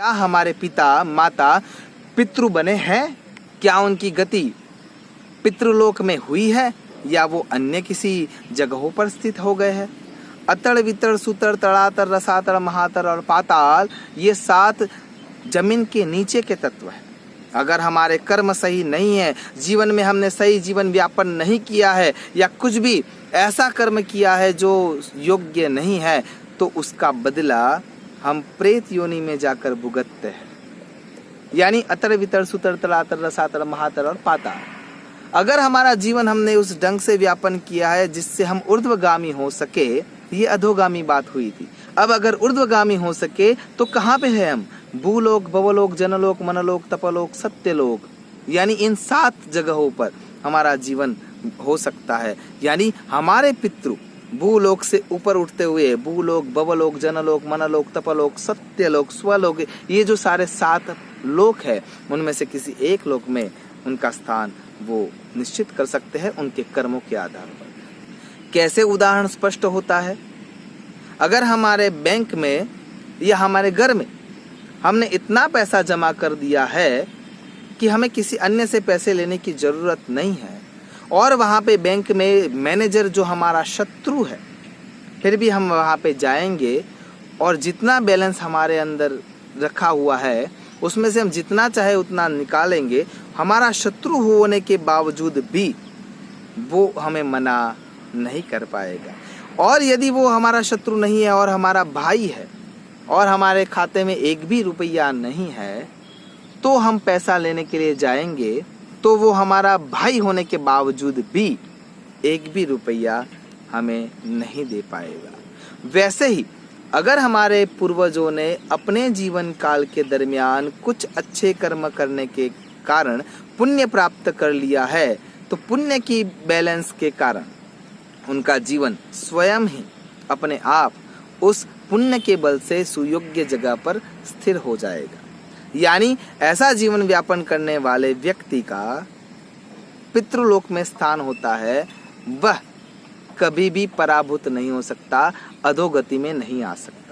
क्या हमारे पिता माता पितृ बने हैं? क्या उनकी गति पितृलोक में हुई है या वो अन्य किसी जगहों पर स्थित हो गए हैं? अतड़ वितड़ सुतड़ तड़ातर रसातड़ महातड़ और पाताल ये 7 जमीन के नीचे के तत्व हैं। अगर हमारे कर्म सही नहीं है, जीवन में हमने सही जीवन व्यापन नहीं किया है या कुछ भी ऐसा कर्म किया है जो योग्य नहीं है, तो उसका बदला हम प्रेत योनि में जाकर भुगतते हैं। यानी अतर वितर सुतर तड़ातर रसातर महातर और पाताल। अगर हमारा जीवन हमने उस ढंग से व्यापन किया है जिससे हम ऊर्ध्वगामी हो सके, ये अधोगामी बात हुई थी। अब अगर ऊर्ध्वगामी हो सके तो कहाँ पे है हम? भूलोक, भवलोक, जनलोक, मनलोक, तपलोक, सत्यलोक, यानी इन 7 जगहों पर हमारा जीवन हो सकता है। यानी हमारे पितृ भूलोक से ऊपर उठते हुए भूलोक, भवलोक, जनलोक, मनलोक, तपलोक, सत्यलोक, स्वलोक, ये जो सारे 7 लोक है, उनमें से किसी एक लोक में उनका स्थान वो निश्चित कर सकते हैं उनके कर्मों के आधार पर। कैसे उदाहरण स्पष्ट होता है? अगर हमारे बैंक में या हमारे घर में हमने इतना पैसा जमा कर दिया है कि हमें किसी अन्य से पैसे लेने की ज़रूरत नहीं है, और वहाँ पे बैंक में मैनेजर जो हमारा शत्रु है, फिर भी हम वहाँ पे जाएंगे और जितना बैलेंस हमारे अंदर रखा हुआ है उसमें से हम जितना चाहे उतना निकालेंगे, हमारा शत्रु होने के बावजूद भी वो हमें मना नहीं कर पाएगा। और यदि वो हमारा शत्रु नहीं है और हमारा भाई है और हमारे खाते में एक भी रुपया नहीं है, तो हम पैसा लेने के लिए जाएंगे तो वो हमारा भाई होने के बावजूद भी एक भी रुपया हमें नहीं दे पाएगा। वैसे ही अगर हमारे पूर्वजों ने अपने जीवन काल के दरमियान कुछ अच्छे कर्म करने के कारण पुण्य प्राप्त कर लिया है, तो पुण्य की बैलेंस के कारण उनका जीवन स्वयं ही अपने आप उस पुण्य के बल से सुयोग्य जगह पर स्थिर हो जाएगा। यानी ऐसा जीवन व्यापन करने वाले व्यक्ति का पितृलोक में स्थान होता है, वह कभी भी पराभूत नहीं हो सकता, अधोगति में नहीं आ सकता।